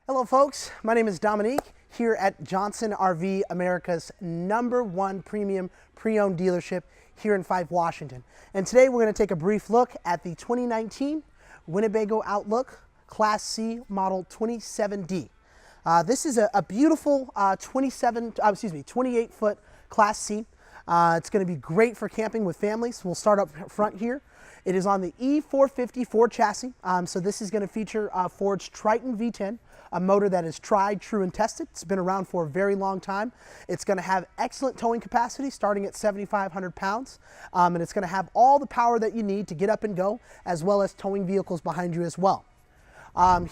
Hello folks, my name is Dominique here at Johnson RV, America's #1 premium pre-owned dealership here in Fife, Washington. And today we're going to take a brief look at the 2019 Winnebago Outlook Class C Model 27D. This is a beautiful 28-foot Class C. It's going to be great for camping with families. We'll start up front here. It is on the E450 Ford chassis, so this is going to feature Ford's Triton V10, a motor that is tried, true, and tested. It's been around for a very long time. It's going to have excellent towing capacity, starting at 7,500 pounds, and it's going to have all the power that you need to get up and go, as well as towing vehicles behind you as well.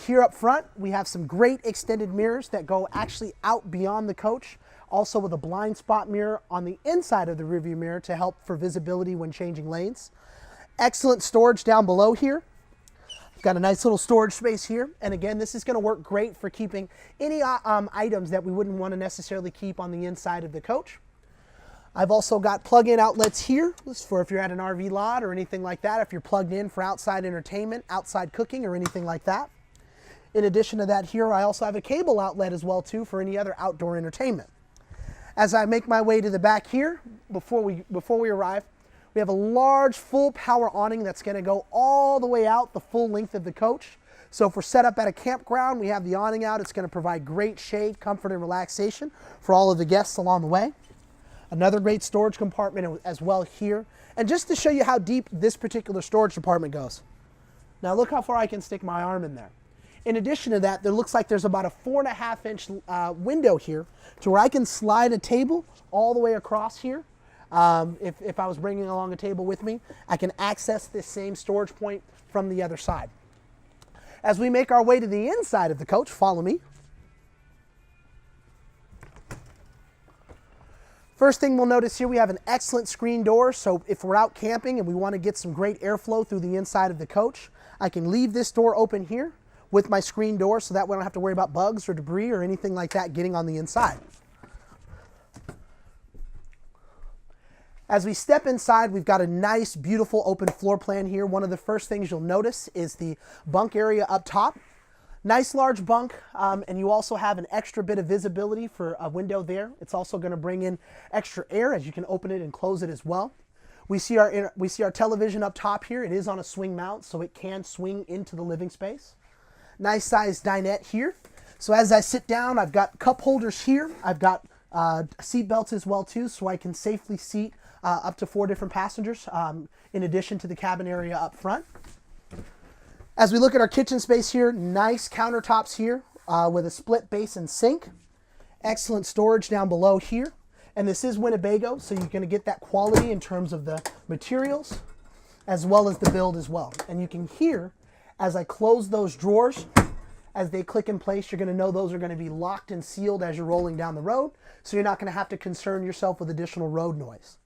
Here up front, we have some great extended mirrors that go actually out beyond the coach, also with a blind spot mirror on the inside of the rearview mirror to help for visibility when changing lanes. Excellent storage down below here. Got a nice little storage space here. And again, this is going to work great for keeping any items that we wouldn't want to necessarily keep on the inside of the coach. I've also got plug-in outlets here. This is for if you're at an RV lot or anything like that, if you're plugged in for outside entertainment, outside cooking, or anything like that. In addition to that here, I also have a cable outlet as well too for any other outdoor entertainment. As I make my way to the back here, before we arrive, we have a large full power awning that's going to go all the way out the full length of the coach. So if we're set up at a campground, we have the awning out. It's going to provide great shade, comfort, and relaxation for all of the guests along the way. Another great storage compartment as well here. And just to show you how deep this particular storage department goes. Now look how far I can stick my arm in there. In addition to that, there looks like there's about a 4.5-inch window here to where I can slide a table all the way across here. If I was bringing along a table with me, I can access this same storage point from the other side. As we make our way to the inside of the coach, follow me. First thing we'll notice here, we have an excellent screen door, so if we're out camping and we want to get some great airflow through the inside of the coach, I can leave this door open here with my screen door so that way I don't have to worry about bugs or debris or anything like that getting on the inside. As we step inside, we've got a nice, beautiful open floor plan here. One of the first things you'll notice is the bunk area up top. Nice large bunk, and you also have an extra bit of visibility for a window there. It's also going to bring in extra air as you can open it and close it as well. We see our television up top here. It is on a swing mount, so it can swing into the living space. Nice sized dinette here. So as I sit down, I've got cup holders here. I've got seat belts as well too, so I can safely seat up to 4 different passengers in addition to the cabin area up front. As we look at our kitchen space here, nice countertops here with a split basin sink. Excellent storage down below here. And this is Winnebago, so you're going to get that quality in terms of the materials as well as the build as well. And you can hear as I close those drawers, as they click in place, you're going to know those are going to be locked and sealed as you're rolling down the road, so you're not going to have to concern yourself with additional road noise.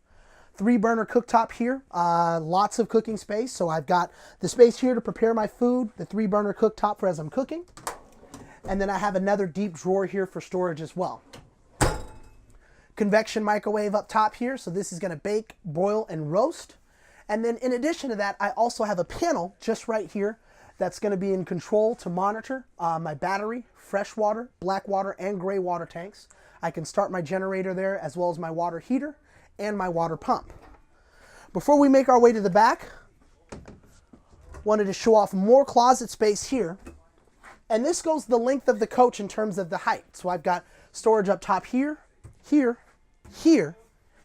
3-burner cooktop here, lots of cooking space. So I've got the space here to prepare my food, the 3-burner cooktop for as I'm cooking. And then I have another deep drawer here for storage as well. Convection microwave up top here. So this is going to bake, broil, and roast. And then in addition to that, I also have a panel just right here that's going to be in control to monitor my battery, fresh water, black water, and gray water tanks. I can start my generator there as well as my water heater and my water pump. Before we make our way to the back, wanted to show off more closet space here. And this goes the length of the coach in terms of the height. So I've got storage up top here, here, here,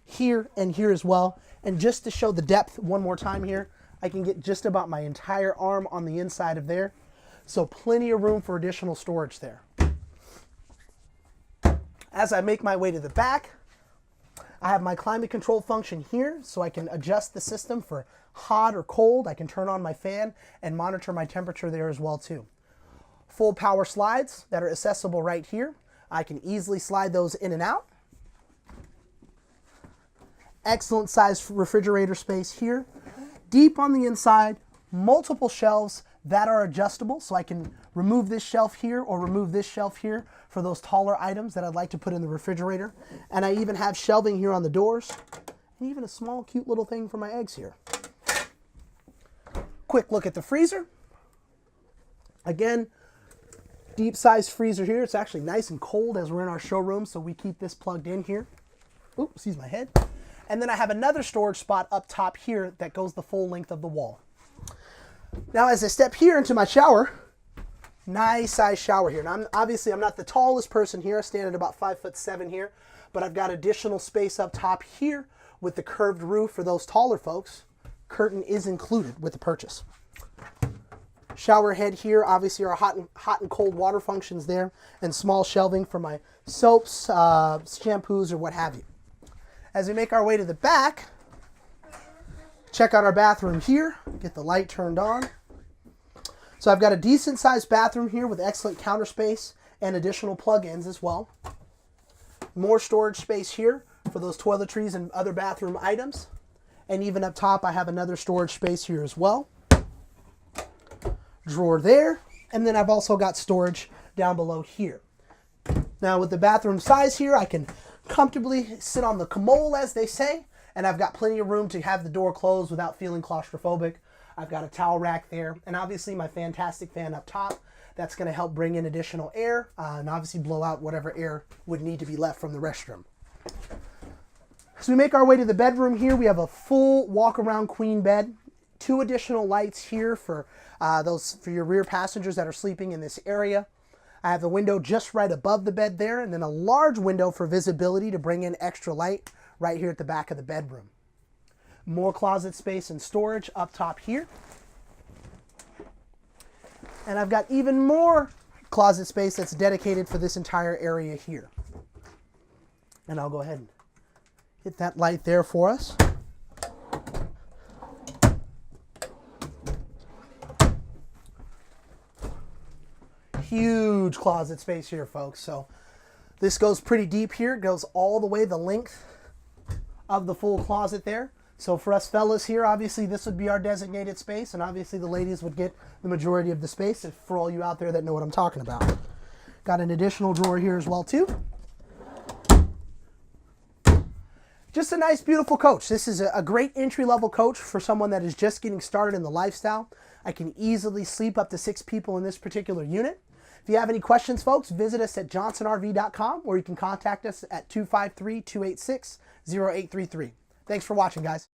here, and here as well. And just to show the depth one more time here, I can get just about my entire arm on the inside of there. So plenty of room for additional storage there. As I make my way to the back, I have my climate control function here, so I can adjust the system for hot or cold. I can turn on my fan and monitor my temperature there as well too. Full power slides that are accessible right here. I can easily slide those in and out. Excellent size refrigerator space here. Deep on the inside, multiple shelves that are adjustable, so I can remove this shelf here or remove this shelf here for those taller items that I'd like to put in the refrigerator. And I even have shelving here on the doors and even a small cute little thing for my eggs here. Quick look at the freezer. Again, deep size freezer here. It's actually nice and cold as we're in our showroom, so we keep this plugged in here. Oops, excuse my head. And then I have another storage spot up top here that goes the full length of the wall. Now as I step here into my shower, nice size shower here. Now obviously I'm not the tallest person here. I stand at about 5'7" here, but I've got additional space up top here with the curved roof for those taller folks. Curtain is included with the purchase. Shower head here, obviously our hot and cold water functions there, and small shelving for my soaps, shampoos, or what have you. As we make our way to the back, check out our bathroom here, get the light turned on. So I've got a decent sized bathroom here with excellent counter space and additional plug-ins as well. More storage space here for those toiletries and other bathroom items. And even up top, I have another storage space here as well. Drawer there. And then I've also got storage down below here. Now with the bathroom size here, I can comfortably sit on the commode, as they say, and I've got plenty of room to have the door closed without feeling claustrophobic. I've got a towel rack there, and obviously my fantastic fan up top. That's going to help bring in additional air and obviously blow out whatever air would need to be left from the restroom. As we make our way to the bedroom here, we have a full walk-around queen bed. 2 additional lights here for your rear passengers that are sleeping in this area. I have a window just right above the bed there, and then a large window for visibility to bring in extra light right here at the back of the bedroom. More closet space and storage up top here. And I've got even more closet space that's dedicated for this entire area here. And I'll go ahead and hit that light there for us. Huge closet space here, folks. So this goes pretty deep here. It goes all the way the length of the full closet there. So for us fellas here, obviously this would be our designated space, and obviously the ladies would get the majority of the space, if for all you out there that know what I'm talking about. Got an additional drawer here as well too. Just a nice, beautiful coach. This is a great entry-level coach for someone that is just getting started in the lifestyle. I can easily sleep up to 6 people in this particular unit. If you have any questions, folks, visit us at johnsonrv.com, or you can contact us at 253-286-0833. Thanks for watching, guys.